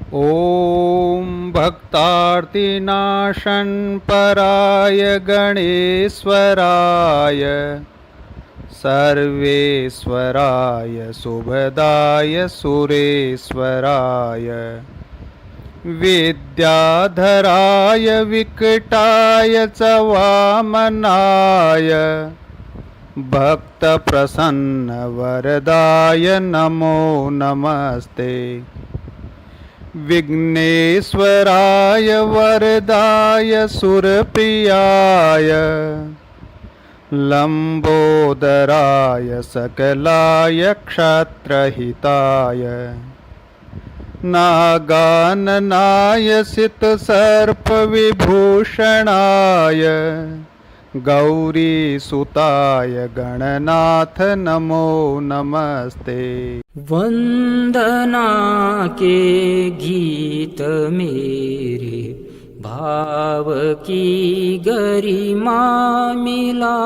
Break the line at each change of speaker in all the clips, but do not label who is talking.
ॐ भक्तार्तिनाशनपराय गणेश्वराय सर्वेश्वराय शुभदाय सुरेश्वराय विद्याधराय विकटाय च वामनाय भक्तप्रसन्नवरदाय नमो नमस्ते। विघ्नेश्वराय वरदाय सुरप्रियाय लंबोदराय सकलाय क्षत्रहिताय नागाननाय सितसर्पविभूषणाय गौरीसुताय गणनाथ नमो नमस्ते।
वंदना के गीत मेरे भाव की गरिमा मिला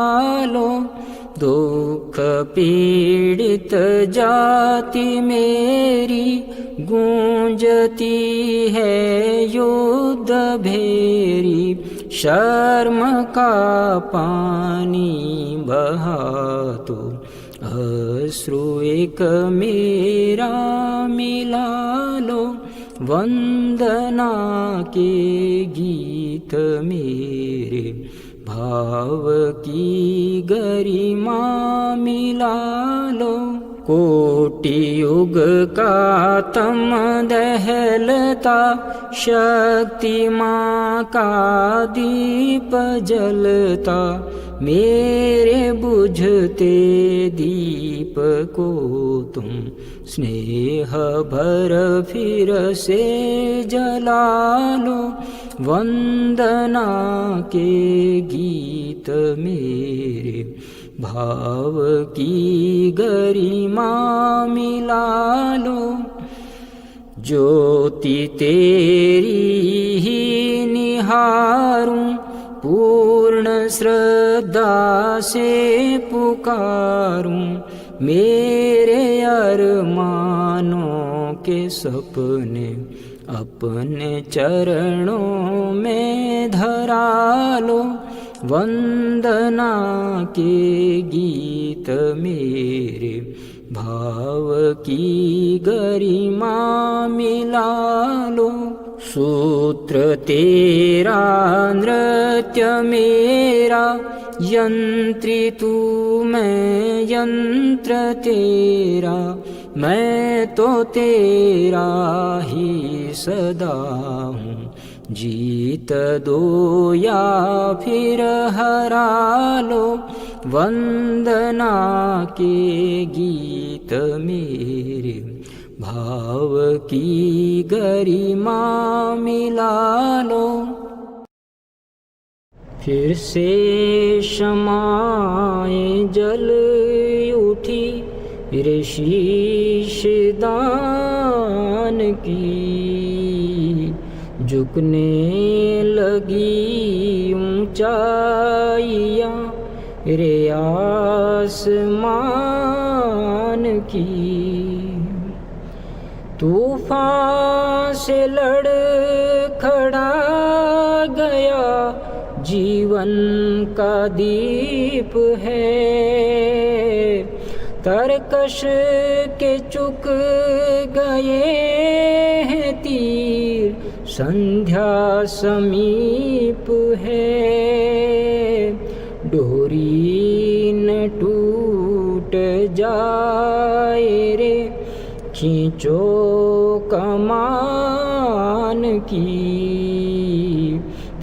लो। दुख पीड़ित जाति मेरी गूंजती है युद्ध भेरी। शर्म का पानी बहा तो अश्रु एक मेरा मिला लो। वंदना के गीत मेरे भाव की गरिमा मिला लो। कोटि युग का तम दहलता शक्ति माँ का दीप जलता। मेरे बुझते दीप को तुम स्नेह भर फिर से जला लो। वंदना के गीत मेरे भाव की गरिमा मिला लो। ज्योति तेरी ही निहारूं पूर्ण श्रद्धा से पुकारूं। मेरे अरमानों के सपने अपने चरणों में धरा लो। वंदना के गीत मेरे भाव की गरिमा मिला लो। सूत्र तेरा नृत्य मेरा यंत्री तू मैं यंत्र तेरा। मैं तो तेरा ही सदा हूँ। जीत दो या फिर हरा लो। वंदना के गीत मेरे भाव की गरिमा मिला लो। फिर से क्षमाएं जल उठी रे शीश दान की। झुकने लगी ऊंचाइयां रे आसमान की। तूफान से लड़ खड़ा गया जीवन का दीप है। तरकश के चुक गए हैं तीर संध्या समीप है। डोरी न टूट जाए रे खींचो कमान की।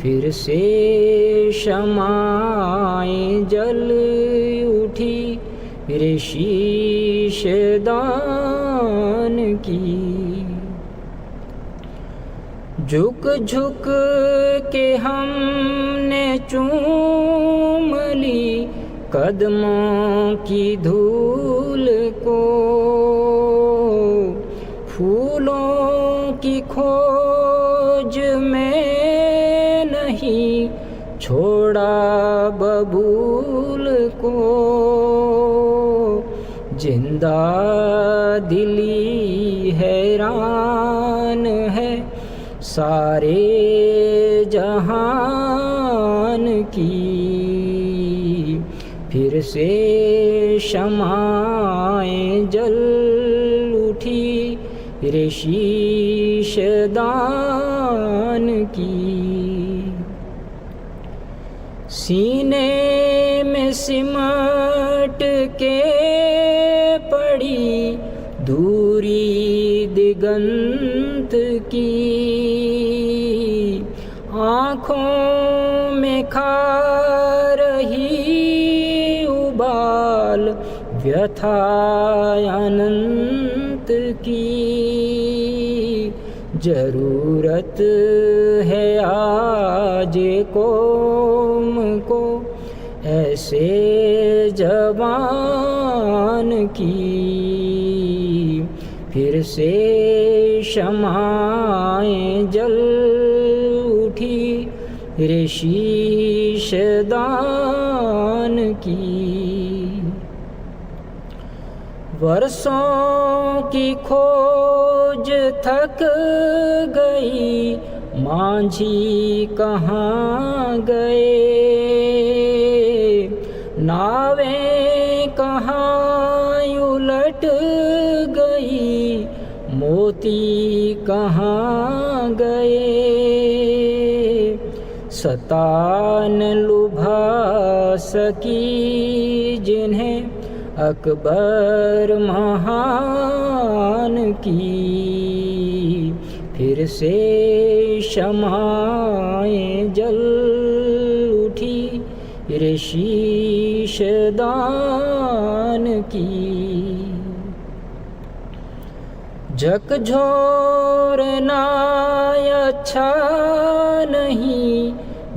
फिर से क्षमाएं जल उठी रे शीश दान की। झुक झुक के हमने चूम ली कदमों की धूल को। फूलों की खोज में नहीं छोड़ा बबूल को। जिंदा दिली हैरान है सारे जहान की। फिर से शमाएं जल उठी रे शीश दान की। सीने में सिमट के पड़ी दूरी दिगंत की। आँखों में खा रही उबाल व्यथा अनंत की। जरूरत है आज कौम को ऐसे जवान की। फिर से शमाएं जल उठी रे शीश दान की। वर्षों की खोज थक गई मांझी कहाँ गए। नावें कहाँ उलट गई मोती कहाँ गए। सता न लुभा सकी जिन्हें अकबर महान की। फिर से शमाएं जल उठी रे शीश दान की। झकझोर ना अच्छा नहीं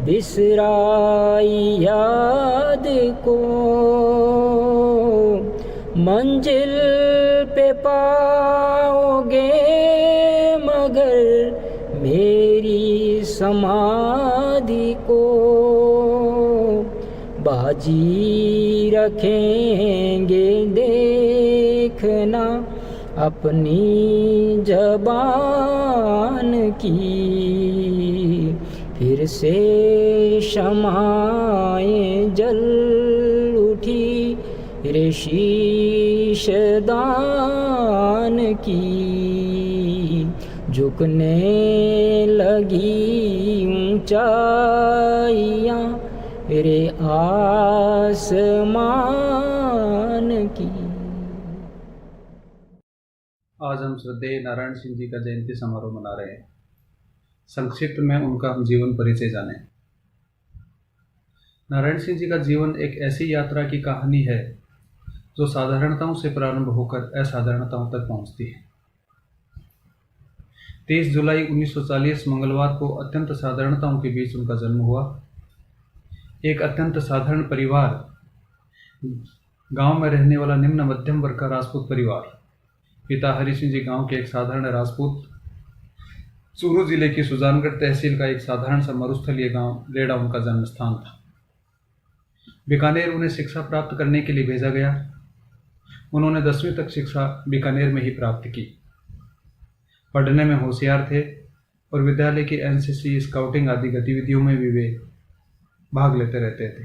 बिसराई याद को। मंजिल पे पाओगे मगर मेरी समाधि को। बाजी रखेंगे देखना अपनी जबान की। फिर से शमाएं जल उठी रे शीश दान की। झुकने लगी ऊंचाइयां रे आसमान की।
आज हम श्रद्धेय नारायण सिंह जी का जयंती समारोह मना रहे हैं। संक्षिप्त में उनका हम जीवन परिचय जानें। नारायण सिंह जी का जीवन एक ऐसी यात्रा की कहानी है जो साधारणताओं से प्रारंभ होकर असाधारणताओं तक पहुंचती है। 30 जुलाई 1940 मंगलवार को अत्यंत साधारणताओं के बीच उनका जन्म हुआ। एक अत्यंत साधारण परिवार, गांव में रहने वाला निम्न मध्यम वर्ग का राजपूत परिवार। पिता हरि सिंह जी गांव के एक साधारण राजपूत, चूरू जिले की सुजानगढ़ तहसील का एक साधारण सा मरुस्थलीय गांव लेड़ा उनका जन्म स्थान था। बीकानेर उन्हें शिक्षा प्राप्त करने के लिए भेजा गया। उन्होंने 10वीं तक शिक्षा बीकानेर में ही प्राप्त की। पढ़ने में होशियार थे और विद्यालय की एनसीसी, स्काउटिंग आदि गतिविधियों में भी वे भाग लेते रहते थे।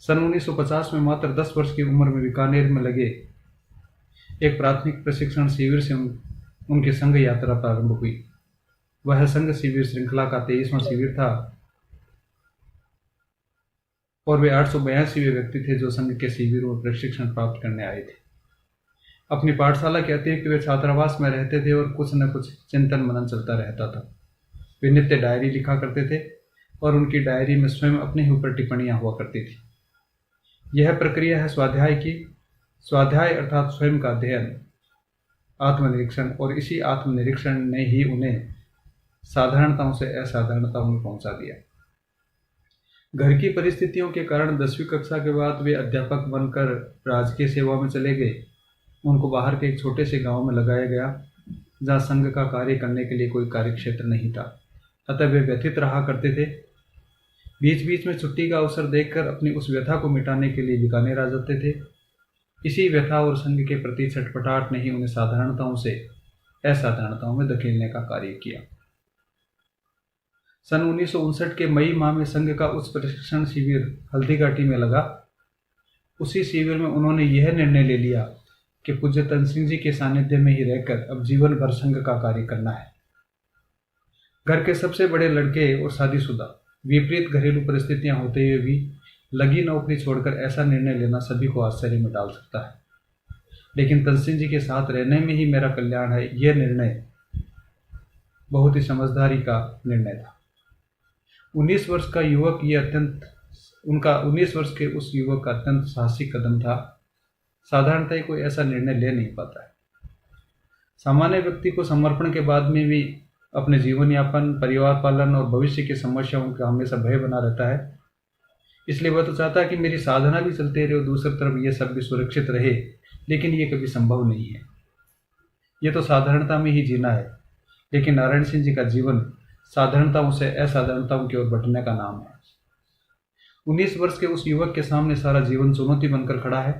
सन 1950 में मात्र 10 वर्ष की उम्र में बीकानेर में लगे एक प्राथमिक प्रशिक्षण शिविर से उनकी संघ यात्रा प्रारंभ हुई। वह संघ शिविर श्रृंखला का 23वां शिविर था और वे 882वें व्यक्ति थे जो संघ के शिविरों में प्रशिक्षण प्राप्त करने आए थे। अपनी पाठशाला के अतिरिक्त वे छात्रावास में रहते थे और कुछ न कुछ चिंतन मनन चलता रहता था। वे नित्य डायरी लिखा करते थे और उनकी डायरी में स्वयं अपने ही ऊपर टिप्पणियां हुआ करती थी। यह प्रक्रिया है स्वाध्याय की। स्वाध्याय अर्थात स्वयं का अध्ययन, आत्मनिरीक्षण, और इसी आत्मनिरीक्षण ने ही उन्हें साधारणताओं से असाधारणताओं में पहुंचा दिया। घर की परिस्थितियों के कारण 10वीं कक्षा के बाद वे अध्यापक बनकर राजकीय सेवा में चले गए। उनको बाहर के एक छोटे से गांव में लगाया गया जहां संघ का कार्य करने के लिए कोई कार्यक्षेत्र नहीं था, अतः वे व्यथित रहा करते थे। बीच बीच में छुट्टी का अवसर देखकर अपनी उस व्यथा को मिटाने के लिए बीकानेर आ जाते थे। इसी व्यथा और संघ के प्रति छटपटाहट ने ही उन्हें साधारणताओं से असाधारणताओं में धकेलने का कार्य किया। सन 1959 के मई माह में संघ का उच्च प्रशिक्षण शिविर हल्दीघाटी में लगा। उसी शिविर में उन्होंने यह निर्णय ले लिया कि पूज्य तन सिंह जी के सानिध्य में ही रहकर अब जीवन भर संघ का कार्य करना है। घर के सबसे बड़े लड़के और शादीशुदा, विपरीत घरेलू परिस्थितियां होते हुए भी लगी नौकरी छोड़कर ऐसा निर्णय लेना सभी को आश्चर्य में डाल सकता है। लेकिन तन सिंह जी के साथ रहने में ही मेरा कल्याण है, यह निर्णय बहुत ही समझदारी का निर्णय था। 19 वर्ष का युवक उनका 19 वर्ष के उस युवक का अत्यंत साहसिक कदम था। साधारणतः कोई ऐसा निर्णय ले नहीं पाता है। सामान्य व्यक्ति को समर्पण के बाद में भी अपने जीवन यापन, परिवार पालन और भविष्य की समस्याओं का हमेशा भय बना रहता है। इसलिए वह तो चाहता है कि मेरी साधना भी चलते रहे और दूसरी तरफ यह सब भी सुरक्षित रहे, लेकिन ये कभी संभव नहीं है। यह तो साधारणता में ही जीना है। लेकिन नारायण सिंह जी का जीवन साधारणताओं से असाधारणताओं की ओर बढ़ने का नाम है। 19 वर्ष के उस युवक के सामने सारा जीवन चुनौती बनकर खड़ा है।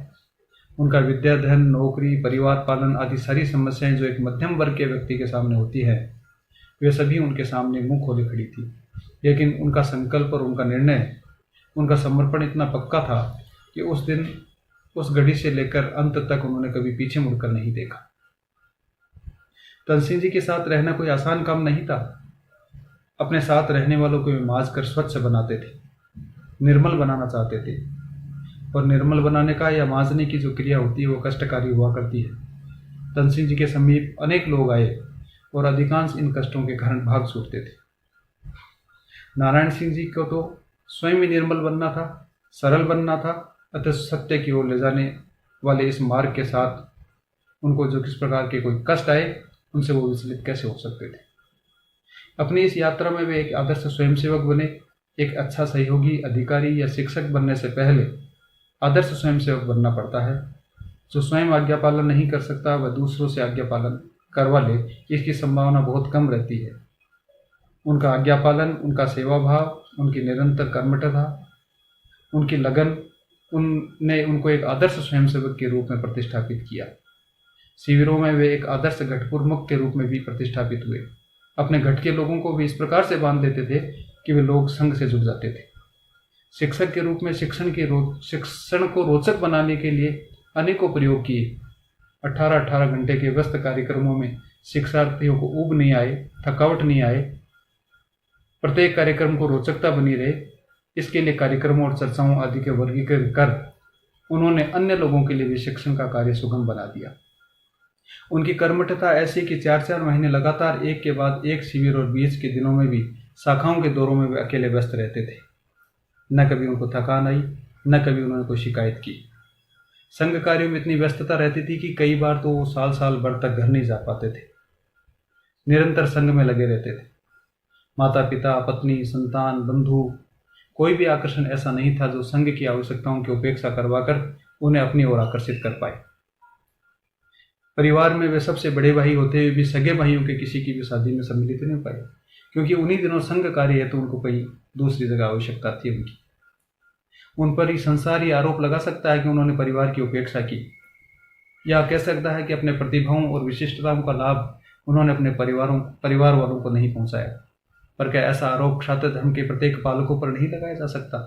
उनका विद्याधन, नौकरी, परिवार पालन आदि सारी समस्याएं जो एक मध्यम वर्ग के व्यक्ति के सामने होती है, वे सभी उनके सामने मुंह खोले खड़ी थी। लेकिन उनका संकल्प और उनका निर्णय, उनका समर्पण इतना पक्का था कि उस दिन, उस घड़ी से लेकर अंत तक उन्होंने कभी पीछे मुड़कर नहीं देखा। तन सिंह जी के साथ रहना कोई आसान काम नहीं था। अपने साथ रहने वालों को वे मांज कर स्वच्छ बनाते थे, निर्मल बनाना चाहते थे। और निर्मल बनाने का या मांजने की जो क्रिया होती है वो कष्टकारी हुआ करती है। तन सिंह जी के समीप अनेक लोग आए और अधिकांश इन कष्टों के कारण भाग छूटते थे। नारायण सिंह जी को तो स्वयं ही निर्मल बनना था, सरल बनना था, अतः सत्य की ओर ले जाने वाले इस मार्ग के साथ उनको जो किस प्रकार के कोई कष्ट आए उनसे वो विचलित कैसे हो सकते थे। अपनी इस यात्रा में वे एक आदर्श स्वयंसेवक बने। एक अच्छा सहयोगी, अधिकारी या शिक्षक बनने से पहले आदर्श स्वयंसेवक बनना पड़ता है। जो स्वयं आज्ञा पालन नहीं कर सकता वह दूसरों से आज्ञा पालन करवा ले, इसकी संभावना बहुत कम रहती है। उनका आज्ञा पालन, उनका सेवा भाव, उनकी निरंतर कर्मठता, उनकी लगन उनने उनको एक आदर्श स्वयंसेवक के रूप में प्रतिष्ठापित किया। शिविरों में वे एक आदर्श घट प्रमुख के रूप में भी प्रतिष्ठापित हुए। अपने घट के लोगों को भी इस प्रकार से बांध देते थे कि वे लोग संघ से जुड़ जाते थे। शिक्षक के रूप में शिक्षण को रोचक बनाने के लिए अनेकों प्रयोग किए। 18-18 घंटे के व्यस्त कार्यक्रमों में शिक्षार्थियों को ऊब नहीं आए, थकावट नहीं आए, प्रत्येक कार्यक्रम को रोचकता बनी रहे, इसके लिए कार्यक्रमों और चर्चाओं आदि के वर्गीकरण कर उन्होंने अन्य लोगों के लिए भी शिक्षण का कार्य सुगम बना दिया। उनकी कर्मठता ऐसी कि 4-4 महीने लगातार एक के बाद एक शिविर और बीच के दिनों में भी शाखाओं के दौरों में वे अकेले व्यस्त रहते थे। न कभी उनको थकान आई, न कभी उन्होंने कोई शिकायत की। संघ कार्यों में इतनी व्यस्तता रहती थी कि कई बार तो वो साल भर तक घर नहीं जा पाते थे। निरंतर संघ में लगे रहते थे। माता पिता, पत्नी, संतान, बंधु, कोई भी आकर्षण ऐसा नहीं था जो संघ की आवश्यकताओं की उपेक्षा करवाकर उन्हें अपनी ओर आकर्षित कर पाए। परिवार में वे सबसे बड़े भाई होते हुए भी सगे भाइयों के किसी की भी शादी में सम्मिलित नहीं पाए, क्योंकि उन्हीं दिनों संघ कार्य है तो उनको कहीं दूसरी जगह आवश्यकता थी उनकी। उन पर ही संसार ही आरोप लगा सकता है कि उन्होंने परिवार की उपेक्षा की, या कह सकता है कि अपने प्रतिभाओं और विशिष्टताओं का लाभ उन्होंने अपने परिवार वालों को नहीं पहुंचाया। पर क्या ऐसा आरोप क्षात्र धर्म के प्रत्येक पालकों पर नहीं लगाया जा सकता?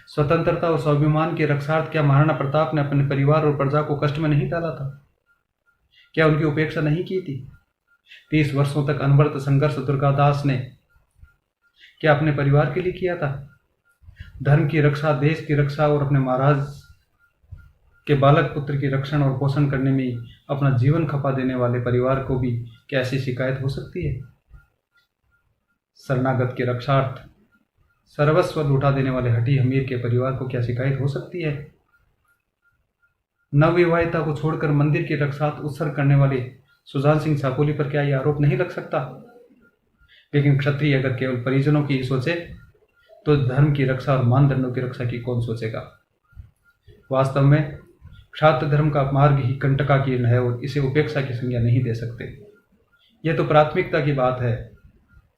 स्वतंत्रता और स्वाभिमान के रक्षार्थ क्या महाराणा प्रताप ने अपने परिवार और प्रजा को कष्ट में नहीं डाला था? क्या उनकी उपेक्षा नहीं की थी? 30 वर्षों तक अनवरत संघर्ष दुर्गादास ने क्या अपने परिवार के लिए किया था? धर्म की रक्षा, देश की रक्षा और अपने महाराज के बालक पुत्र की रक्षण और पोषण करने में अपना जीवन खपा देने वाले परिवार को भी क्या ऐसी शिकायत हो सकती है? शरणागत के रक्षार्थ सर्वस्व लुटा देने वाले हठी हमीर के परिवार को क्या शिकायत हो सकती है? नवविवाहिता को छोड़कर मंदिर की रक्षार्थ उत्सर्ग करने वाले सुजान सिंह छापोली पर क्या यह आरोप नहीं लग सकता? लेकिन क्षत्रिय अगर केवल परिजनों की ही सोचे तो धर्म की रक्षा और मानदंडों की रक्षा की कौन सोचेगा? वास्तव में क्षात्र धर्म का मार्ग ही कंटकाकीर्ण है और इसे उपेक्षा की संज्ञा नहीं दे सकते। यह तो प्राथमिकता की बात है।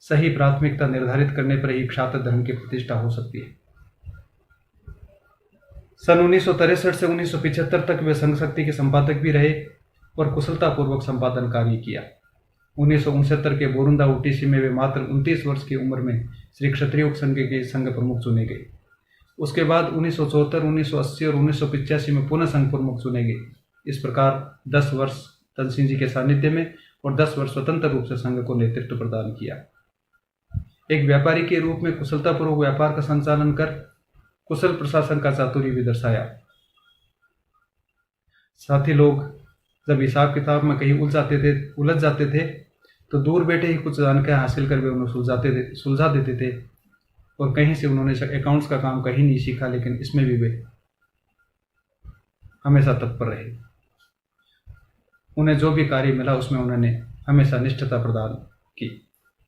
सही प्राथमिकता निर्धारित करने पर ही क्षात्र धर्म की प्रतिष्ठा हो सकती है। सन 1963 से 1975 तक वे संघ शक्ति के संपादक भी रहे और कुशलतापूर्वक संपादन कार्य किया। 1969 के बोरुंदा ओटीसी में वे मात्र 29 वर्ष की उम्र में श्री क्षत्रिय संघ के संघ प्रमुख चुने गए। उसके बाद 1974, 1980 और 1985 में पुनः संघ प्रमुख चुने गए। इस प्रकार 10 वर्ष धन सिंह जी के सानिध्य में और 10 वर्ष स्वतंत्र रूप से संघ को नेतृत्व प्रदान किया। एक व्यापारी के रूप में कुशलतापूर्वक व्यापार का संचालन कर कुशल प्रशासन का चातुर्य भी दर्शाया। साथ ही लोग जब हिसाब किताब में कहीं उलझ जाते थे तो दूर बैठे ही कुछ जानकारी हासिल कर वे उन्हें सुलझा देते थे। और कहीं से उन्होंने अकाउंट्स का काम कहीं नहीं सीखा, लेकिन इसमें भी वे हमेशा तत्पर रहे। उन्हें जो भी कार्य मिला उसमें उन्होंने हमेशा निष्ठता प्रदान की।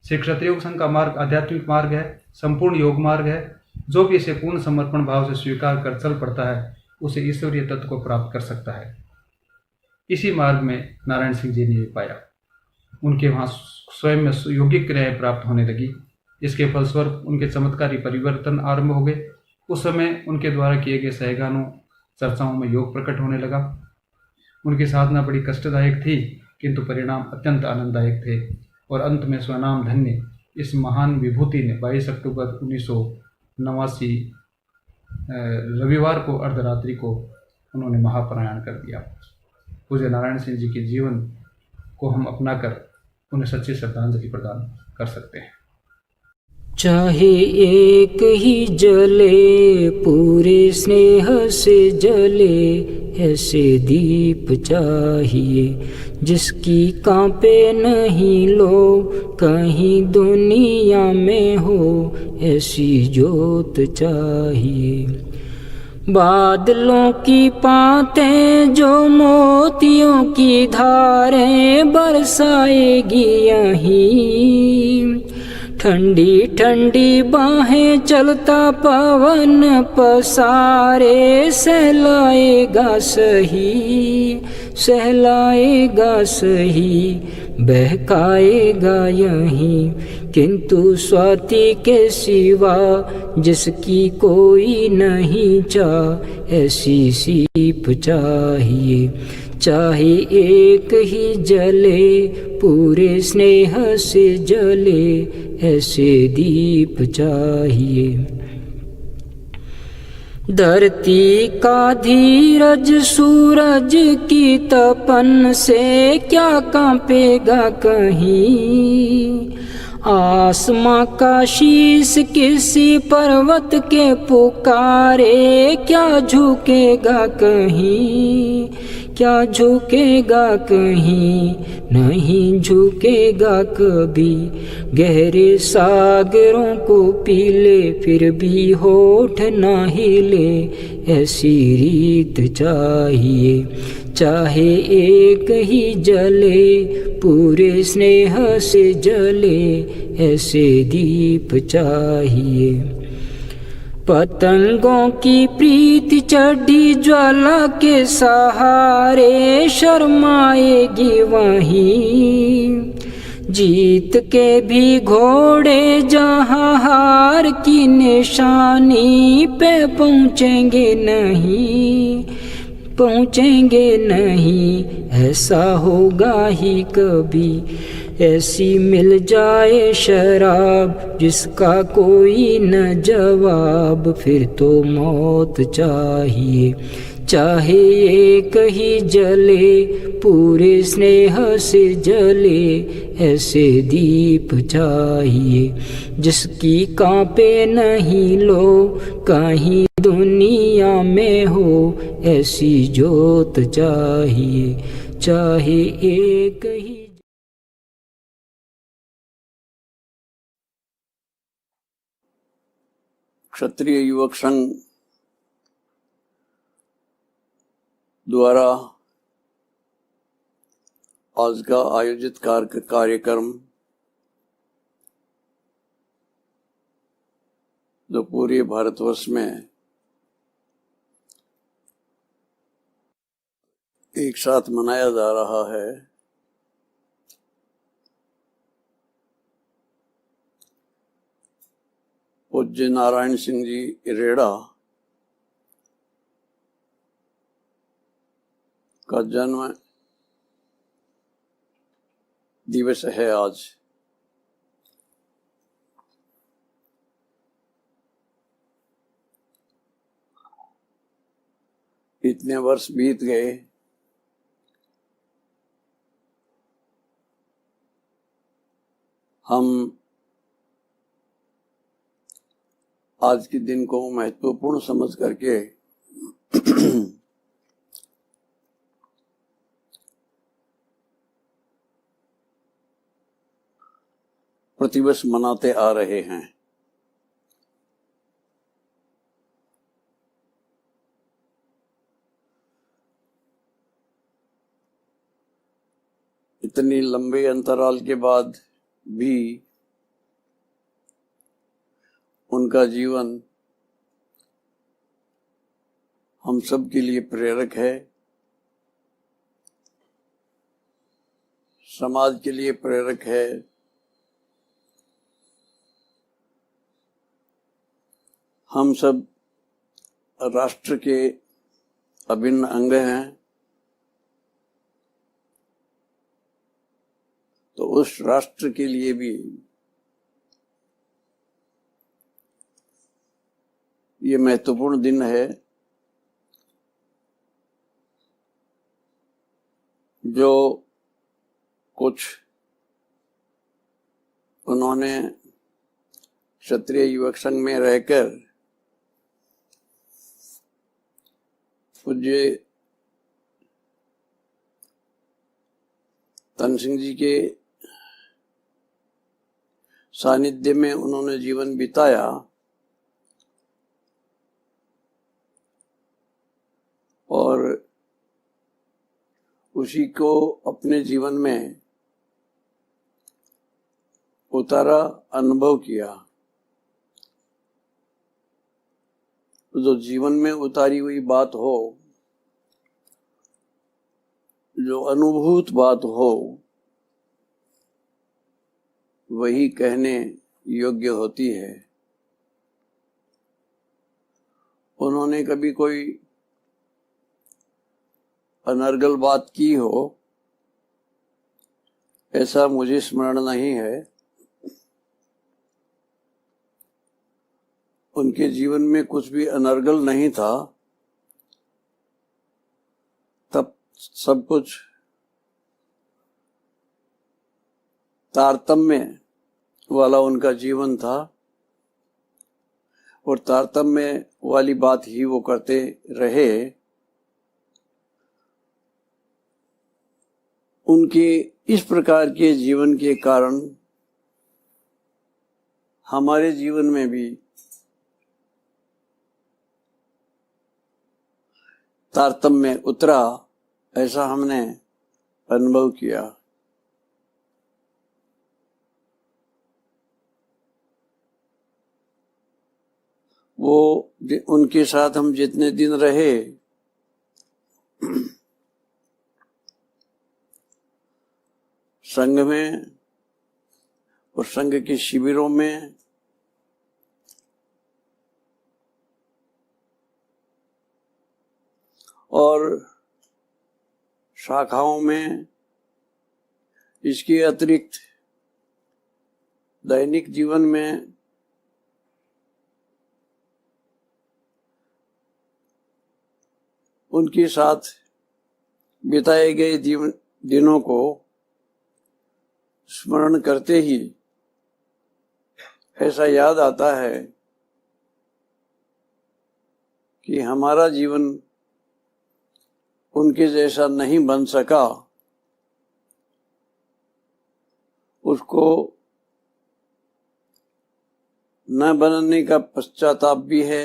श्री क्षत्रिय संघ का मार्ग आध्यात्मिक मार्ग है, संपूर्ण योग मार्ग है। जो भी इसे पूर्ण समर्पण भाव से स्वीकार कर चल पड़ता है उसे ईश्वरीय तत्व को प्राप्त कर सकता है। इसी मार्ग में नारायण सिंह जी ने ये पाया। उनके वहाँ स्वयं में योगिक क्रियाएं प्राप्त होने लगी। इसके फलस्वरूप उनके चमत्कारी परिवर्तन आरंभ हो गए। उस समय उनके द्वारा किए गए सहगानों चर्चाओं में योग प्रकट होने लगा। उनकी साधना बड़ी कष्टदायक थी, किंतु परिणाम अत्यंत आनंददायक थे। और अंत में स्वनाम धन्य इस महान विभूति ने 22 अक्टूबर 1989 रविवार को अर्धरात्रि को उन्होंने महाप्रयाण कर दिया। पूज्य नारायण सिंह जी के जीवन को हम अपनाकर उन्हें सच्ची श्रद्धांजलि प्रदान कर सकते हैं।
चाहे एक ही जले पूरे स्नेह से जले, ऐसे दीप चाहिए जिसकी कांपे नहीं लो, कहीं दुनिया में हो ऐसी जोत चाहिए। बादलों की पातें जो मोतियों की धारें बरसाएगी यहीं, ठंडी ठंडी बाहें चलता पवन पसारे, सहलाएगा सही सहलाएगा सही, बहकाएगा यहीं। किंतु स्वाति के सिवा जिसकी कोई नहीं चाह, ऐसी सीप चाहिए। चाहे एक ही जले पूरे स्नेह से जले, ऐसे दीप चाहिए। धरती का धीरज सूरज की तपन से क्या कांपेगा कहीं, आसमां का शीश किसी पर्वत के पुकारे क्या झुकेगा कहीं, क्या झुकेगा कहीं, नहीं झुकेगा कभी। गहरे सागरों को पी ले फिर भी होठ ना हिले, ऐसी रीत चाहिए। चाहे एक ही जले पूरे स्नेह से जले, ऐसे दीप चाहिए। पतंगों की प्रीति चढ़ी ज्वाला के सहारे, शर्माएगी वहीं। जीत के भी घोड़े जहाँ हार की निशानी पे पहुँचेंगे नहीं, पहुँचेंगे नहीं। ऐसा होगा ही कभी, ऐसी मिल जाए शराब जिसका कोई न जवाब, फिर तो मौत चाहिए। चाहे एक ही जले पूरे स्नेह से जले, ऐसे दीप चाहिए। जिसकी कांपे नहीं लो कहीं दुनिया में हो, ऐसी जोत चाहिए। चाहे एक ही
क्षत्रिय युवक संघ द्वारा आज का आयोजित कार्यक्रम जो पूरे भारतवर्ष में एक साथ मनाया जा रहा है, पूज्य नारायण सिंह जी इरेड़ा का जन्म दिवस है आज। इतने वर्ष बीत गए, हम आज के दिन को महत्वपूर्ण समझ करके प्रतिवर्ष मनाते आ रहे हैं। इतनी लंबे अंतराल के बाद भी उनका जीवन हम सब के लिए प्रेरक है, समाज के लिए प्रेरक है, हम सब राष्ट्र के अभिन्न अंग हैं। तो उस राष्ट्र के लिए भी ये महत्वपूर्ण दिन है, जो कुछ उन्होंने क्षत्रिय युवक संघ में रहकर पूज्य तन सिंह जी के सानिध्य में उन्होंने जीवन बिताया, और उसी को अपने जीवन में उतारा, अनुभव किया। जो जीवन में उतारी हुई बात हो, जो अनुभूत बात हो, वही कहने योग्य होती है। उन्होंने कभी कोई अनर्गल बात की हो, ऐसा मुझे स्मरण नहीं है। उनके जीवन में कुछ भी अनर्गल नहीं था, तब सब कुछ तारतम्य वाला उनका जीवन था, और तारतम्य वाली बात ही वो करते रहे। उनके इस प्रकार के जीवन के कारण हमारे जीवन में भी तारतम्य उतरा, ऐसा हमने अनुभव किया। वो उनके साथ हम जितने दिन रहे, संघ में और संघ के शिविरों में, और शाखाओं में, इसके अतिरिक्त दैनिक जीवन में उनके साथ बिताए गए दिनों को स्मरण करते ही ऐसा याद आता है कि हमारा जीवन उनके जैसा नहीं बन सका। उसको न बनने का पश्चाताप भी है,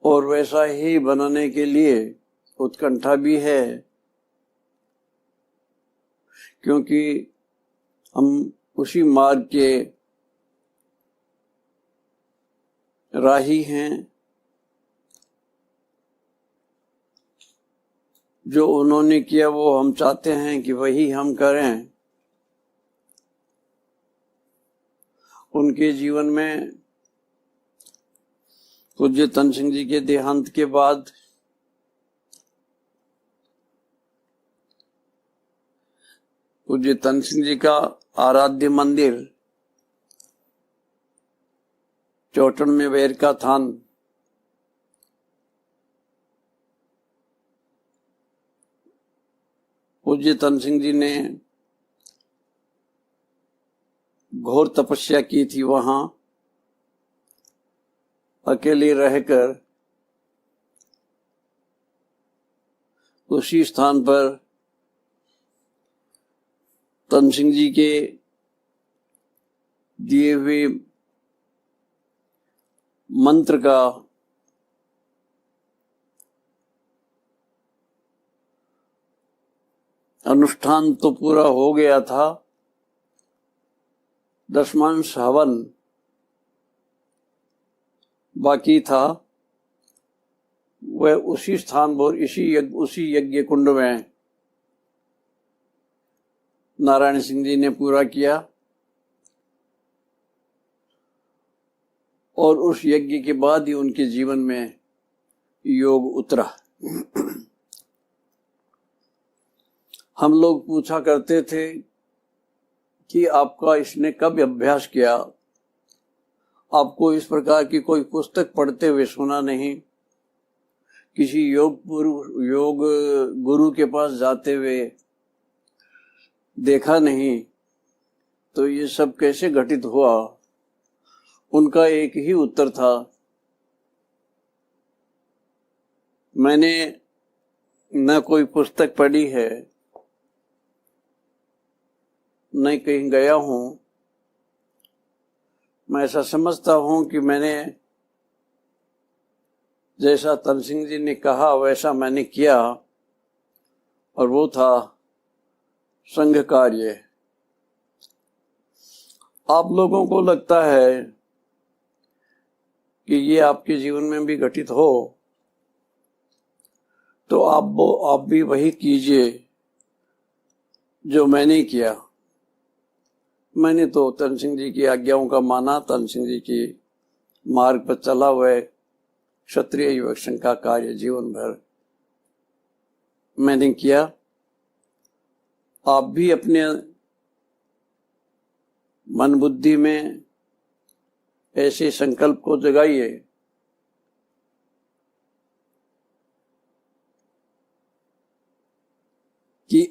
और वैसा ही बनने के लिए उत्कंठा भी है, क्योंकि हम उसी मार्ग के राही हैं जो उन्होंने किया वो हम चाहते हैं कि वही हम करें। उनके जीवन में पूज्य तन सिंह जी के देहांत के बाद पूज्य तन सिंह जी का आराध्य मंदिर चौटन में वेर का थान पूज्य तन सिंह जी ने घोर तपस्या की थी। वहां अकेले रहकर उसी स्थान पर तन सिंह जी के दिए हुए मंत्र का अनुष्ठान तो पूरा हो गया था, दशमांश हवन बाकी था। वह उसी स्थान पर उसी यज्ञ कुंड में नारायण सिंह जी ने पूरा किया और उस यज्ञ के बाद ही उनके जीवन में योग उतरा। हम लोग पूछा करते थे कि आपका इसने कब अभ्यास किया, आपको इस प्रकार की कोई पुस्तक पढ़ते हुए सुना नहीं, किसी योग गुरु के पास जाते हुए देखा नहीं, तो ये सब कैसे घटित हुआ। उनका एक ही उत्तर था, मैंने न कोई पुस्तक पढ़ी है, न कहीं गया हूं। मैं ऐसा समझता हूं कि मैंने जैसा तन सिंह जी ने कहा वैसा मैंने किया, और वो था संघ कार्य। आप लोगों को लगता है कि ये आपके जीवन में भी घटित हो, तो आप भी वही कीजिए जो मैंने किया। मैंने तो तन सिंह जी की आज्ञाओं का माना, तन सिंह जी की मार्ग पर चला हुआ क्षत्रिय युवक संघ का कार्य जीवन भर मैंने किया। आप भी अपने मन बुद्धि में ऐसे संकल्प को जगाइए कि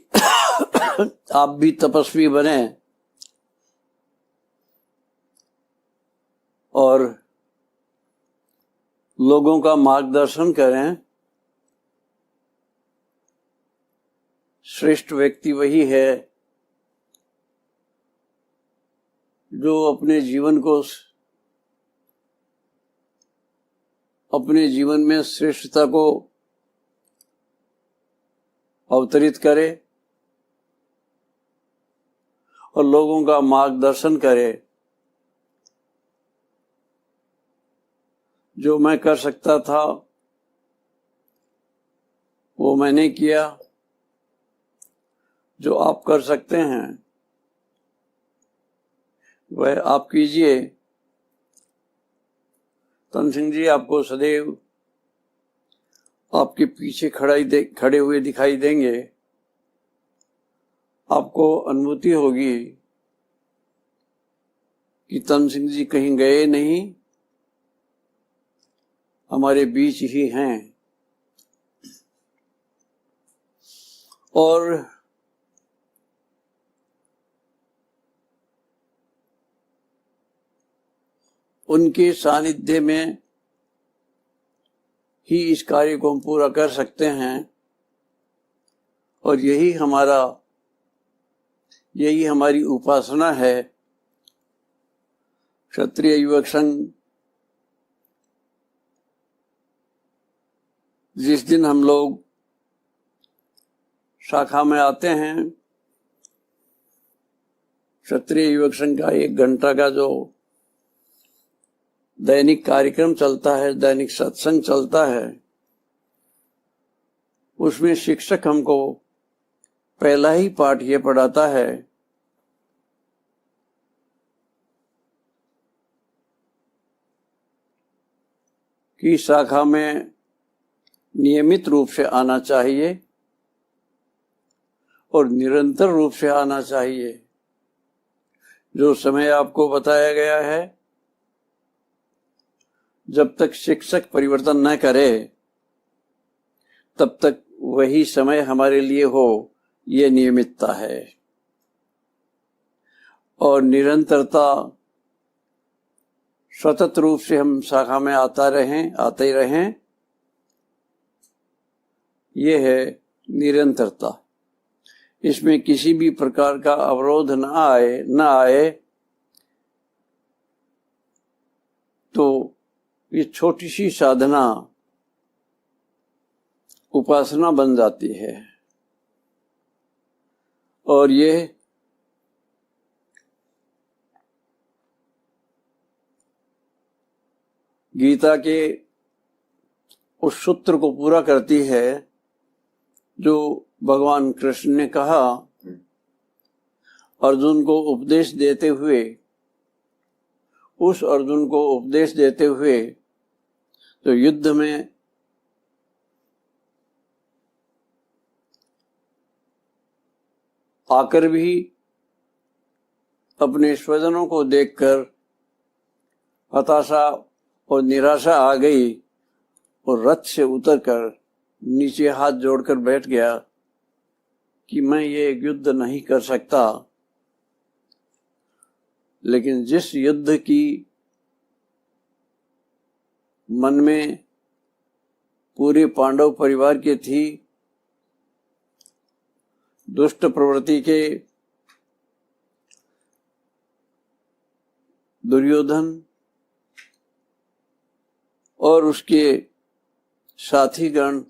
आप भी तपस्वी बने और लोगों का मार्गदर्शन करें। श्रेष्ठ व्यक्ति वही है जो अपने जीवन में श्रेष्ठता को अवतरित करे और लोगों का मार्गदर्शन करे। जो मैं कर सकता था वो मैंने किया, जो आप कर सकते हैं वह आप कीजिए। तन सिंह जी आपको सदैव आपके पीछे खड़े हुए दिखाई देंगे। आपको अनुभूति होगी कि तन सिंह जी कहीं गए नहीं, हमारे बीच ही हैं। और उनके सानिध्य में ही इस कार्य को हम पूरा कर सकते हैं। और यही हमारी उपासना है। क्षत्रिय युवक संघ जिस दिन हम लोग शाखा में आते हैं, क्षत्रिय युवक संघ का 1 घंटा का जो दैनिक कार्यक्रम चलता है, दैनिक सत्संग चलता है, उसमें शिक्षक हमको पहला ही पाठ ये पढ़ाता है कि शाखा में नियमित रूप से आना चाहिए और निरंतर रूप से आना चाहिए। जो समय आपको बताया गया है, जब तक शिक्षक परिवर्तन न करे तब तक वही समय हमारे लिए हो, ये नियमितता है। और निरंतरता सतत रूप से हम शाखा में आते रहें, ये है निरंतरता। इसमें किसी भी प्रकार का अवरोध न आए तो ये छोटी सी साधना उपासना बन जाती है। और ये गीता के उस सूत्र को पूरा करती है जो भगवान कृष्ण ने कहा अर्जुन को उपदेश देते हुए, उस अर्जुन को उपदेश देते हुए तो युद्ध में आकर भी अपने स्वजनों को देखकर हताशा और निराशा आ गई और रथ से उतरकर नीचे हाथ जोड़कर बैठ गया कि मैं ये युद्ध नहीं कर सकता। लेकिन जिस युद्ध की मन में पूरे पांडव परिवार के थी, दुष्ट प्रवृत्ति के दुर्योधन और उसके साथीगण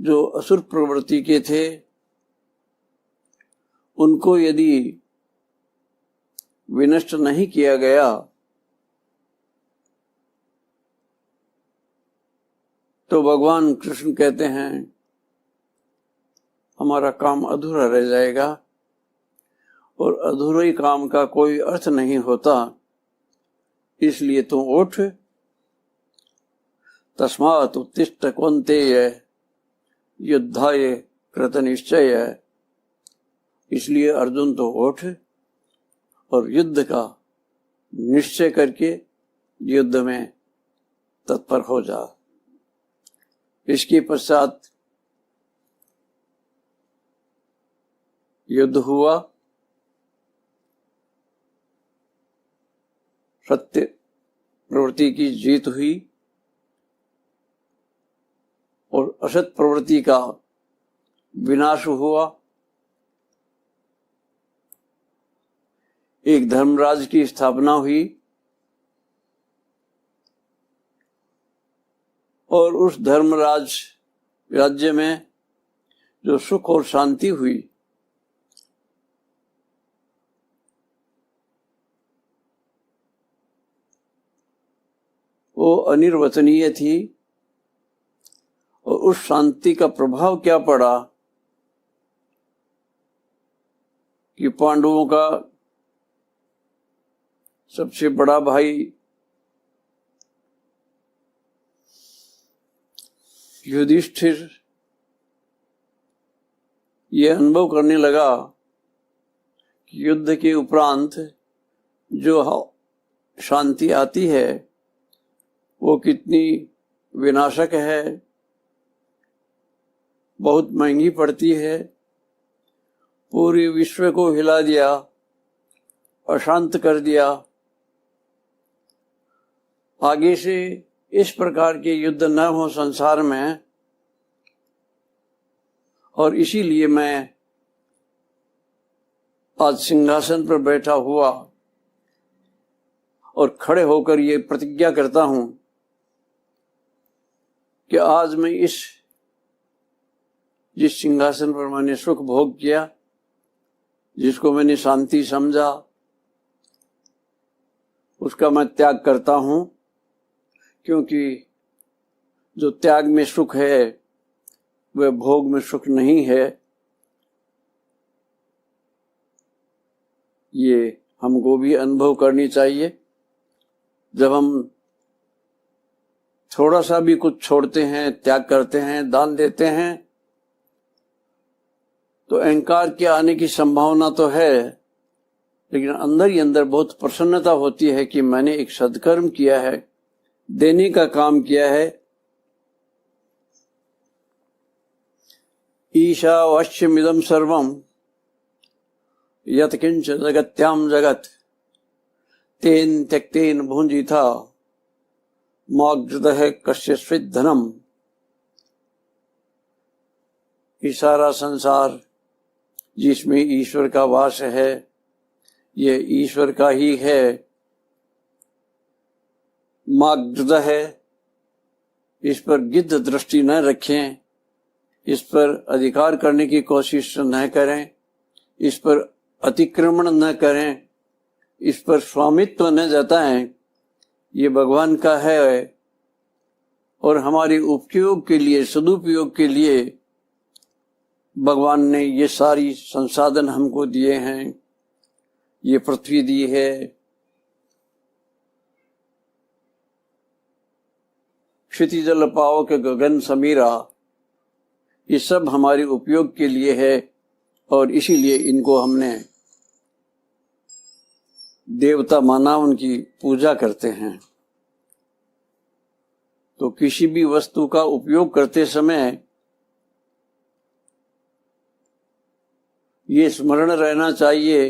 जो असुर प्रवृत्ति के थे, उनको यदि विनष्ट नहीं किया गया तो भगवान कृष्ण कहते हैं हमारा काम अधूरा रह जाएगा और अधूरे काम का कोई अर्थ नहीं होता। इसलिए तुम उठ, तस्मात् उत्तिष्ठ कौन्तेय युद्धाय कृत निश्चय। इसलिए अर्जुन तो उठ और युद्ध का निश्चय करके युद्ध में तत्पर हो जा। इसके पश्चात युद्ध हुआ, सत्य प्रवृत्ति की जीत हुई और असत प्रवृत्ति का विनाश हुआ। एक धर्मराज की स्थापना हुई और उस धर्मराज राज्य में जो सुख और शांति हुई वो अनिर्वचनीय थी। और उस शांति का प्रभाव क्या पड़ा कि पांडवों का सबसे बड़ा भाई युधिष्ठिर ये अनुभव करने लगा कि युद्ध के उपरांत जो शांति आती है वो कितनी विनाशक है, बहुत महंगी पड़ती है, पूरे विश्व को हिला दिया, अशांत कर दिया। आगे से इस प्रकार के युद्ध न हो संसार में। और इसीलिए मैं आज सिंहासन पर बैठा हुआ और खड़े होकर ये प्रतिज्ञा करता हूं कि आज मैं जिस सिंहासन पर मैंने सुख भोग किया, जिसको मैंने शांति समझा, उसका मैं त्याग करता हूं। क्योंकि जो त्याग में सुख है वह भोग में सुख नहीं है। ये हमको भी अनुभव करनी चाहिए। जब हम थोड़ा सा भी कुछ छोड़ते हैं, त्याग करते हैं, दान देते हैं, तो अहंकार के आने की संभावना तो है, लेकिन अंदर ही अंदर बहुत प्रसन्नता होती है कि मैंने एक सत्कर्म किया है, देने का काम किया है। ईशावास्यमिदं सर्वं यत्किंच जगत्याम जगत तेन त्यक्तेन भुंजिता माग्रदः कस्यचित् धनम। ये सारा संसार जिसमें ईश्वर का वास है, ये ईश्वर का ही है। माग्रदः है, इस पर गिद्ध दृष्टि न रखें, इस पर अधिकार करने की कोशिश न करें, इस पर अतिक्रमण न करें, इस पर स्वामित्व न जताएं। ये भगवान का है और हमारे उपयोग के लिए, सदुपयोग के लिए भगवान ने ये सारी संसाधन हमको दिए हैं। ये पृथ्वी दी है, क्षिति जल पावक गगन समीरा, ये सब हमारे उपयोग के लिए है और इसीलिए इनको हमने देवता माना, उनकी पूजा करते हैं। तो किसी भी वस्तु का उपयोग करते समय ये स्मरण रहना चाहिए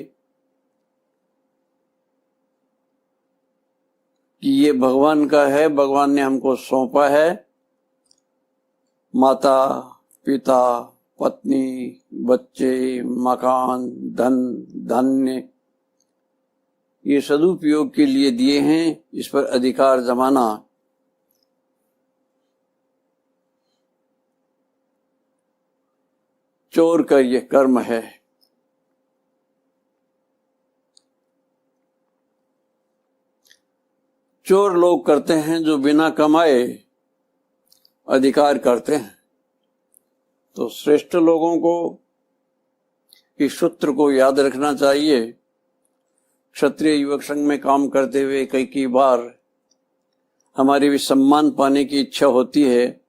कि ये भगवान का है, भगवान ने हमको सौंपा है। माता पिता, पत्नी, बच्चे, मकान, धन, धान्य, ये सदुपयोग के लिए दिए हैं। इस पर अधिकार जमाना चोर का ये कर्म है। चोर लोग करते हैं जो बिना कमाए अधिकार करते हैं। तो श्रेष्ठ लोगों को इस सूत्र को याद रखना चाहिए। क्षत्रिय युवक संघ में काम करते हुए कई बार हमारे भी सम्मान पाने की इच्छा होती है,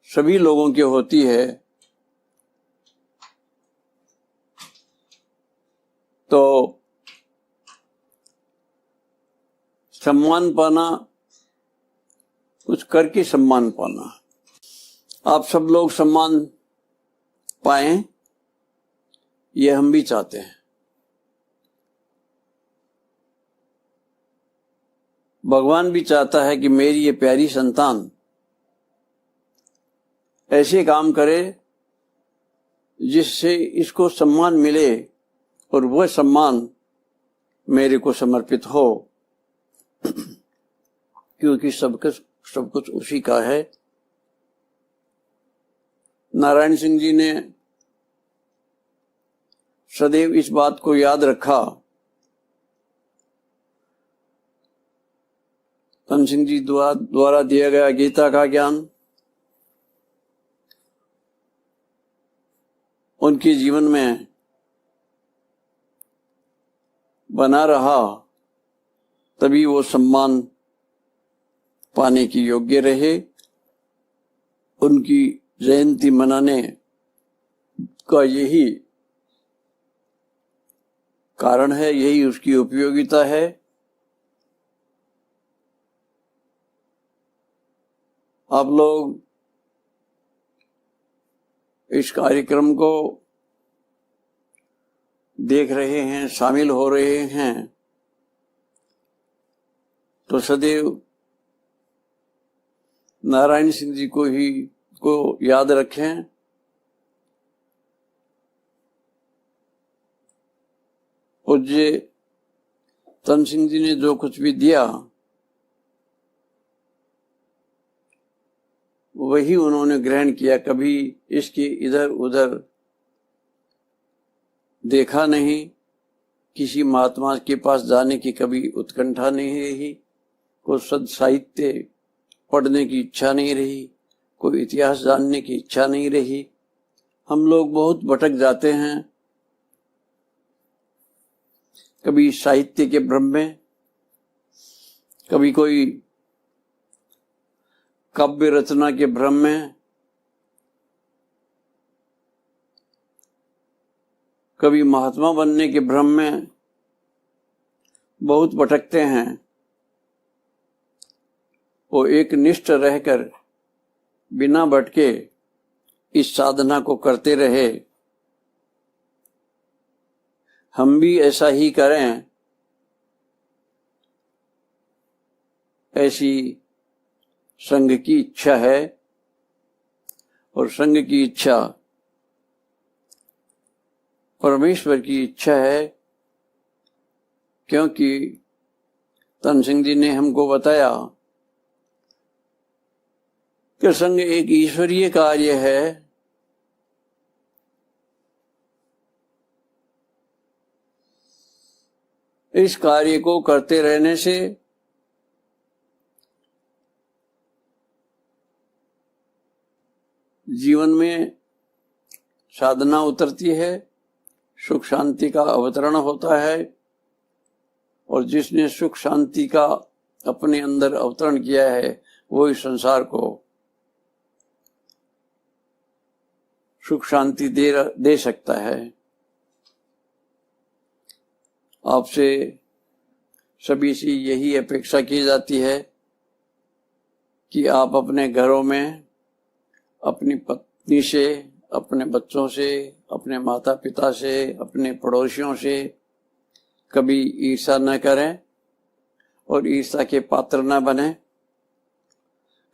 सभी लोगों की होती है। तो सम्मान पाना, कुछ करके सम्मान पाना, आप सब लोग सम्मान पाएं, ये हम भी चाहते हैं। भगवान भी चाहता है कि मेरी ये प्यारी संतान ऐसे काम करे जिससे इसको सम्मान मिले और वह सम्मान मेरे को समर्पित हो, क्योंकि सब कुछ उसी का है। नारायण सिंह जी ने सदैव इस बात को याद रखा। धन सिंह जी द्वारा दिया गया गीता का ज्ञान उनके जीवन में बना रहा, तभी वो सम्मान पाने की योग्य रहे। उनकी जयंती मनाने का यही कारण है, यही उसकी उपयोगिता है। आप लोग इस कार्यक्रम को देख रहे हैं, शामिल हो रहे हैं, तो सदैव नारायण सिंह जी को याद रखें। पूज्य धन सिंह जी ने जो कुछ भी दिया वही उन्होंने ग्रहण किया, कभी इसकी इधर उधर देखा नहीं। किसी महात्मा के पास जाने की कभी उत्कंठा नहीं रही, कोई सद साहित्य पढ़ने की इच्छा नहीं रही, कोई इतिहास जानने की इच्छा नहीं रही। हम लोग बहुत भटक जाते हैं, कभी साहित्य के भ्रम में, कभी कोई काव्य रचना के भ्रम में, कभी महात्मा बनने के भ्रम में बहुत भटकते हैं, वो एक निष्ठ रहकर बिना भटके इस साधना को करते रहे। हम भी ऐसा ही करें, ऐसी संघ की इच्छा है। और संघ की इच्छा परमेश्वर की इच्छा है, क्योंकि तन सिंह जी ने हमको बताया कि संघ एक ईश्वरीय कार्य है। इस कार्य को करते रहने से जीवन में साधना उतरती है, सुख शांति का अवतरण होता है, और जिसने सुख शांति का अपने अंदर अवतरण किया है वो इस संसार को सुख शांति दे सकता है। आपसे सभी से यही अपेक्षा की जाती है कि आप अपने घरों में अपनी पत्नी से, अपने बच्चों से, अपने माता पिता से, अपने पड़ोसियों से कभी ईर्ष्या न करें और ईर्ष्या के पात्र न बने।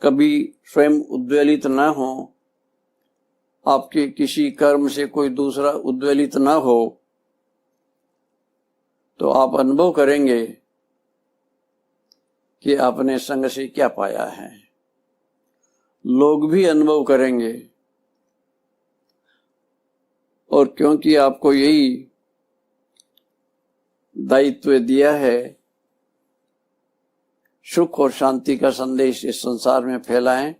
कभी स्वयं उद्वेलित न हो, आपके किसी कर्म से कोई दूसरा उद्वेलित न हो, तो आप अनुभव करेंगे कि आपने संग से क्या पाया है। लोग भी अनुभव करेंगे, और क्योंकि आपको यही दायित्व दिया है, सुख और शांति का संदेश इस संसार में फैलाएं।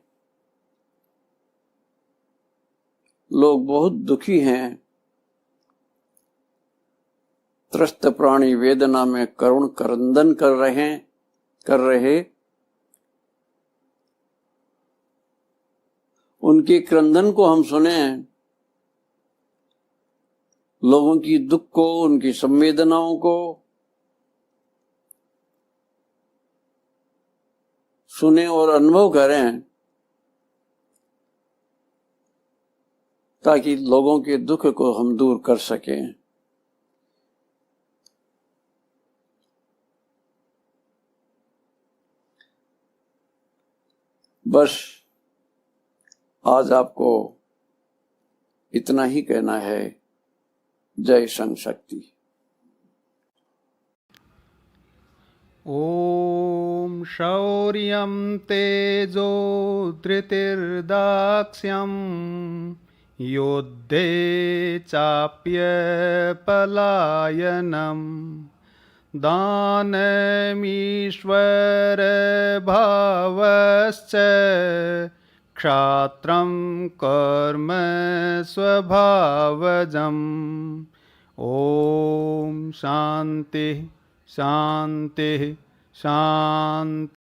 लोग बहुत दुखी हैं, त्रस्त प्राणी वेदना में करुण क्रंदन कर रहे। उनके क्रंदन को हम सुने, लोगों की दुख को, उनकी संवेदनाओं को सुने और अनुभव करें, ताकि लोगों के दुख को हम दूर कर सकें। बस आज आपको इतना ही कहना है। जय संघ शक्ति।
ॐ शौर्यं तेजो धृतिर्दाक्ष्यं युद्धे चाप्यपलायनं दानमीश्वरभावश्च क्षात्रं कर्म स्वभावजम्। ॐ शान्तिः शान्तिः शान्तिः।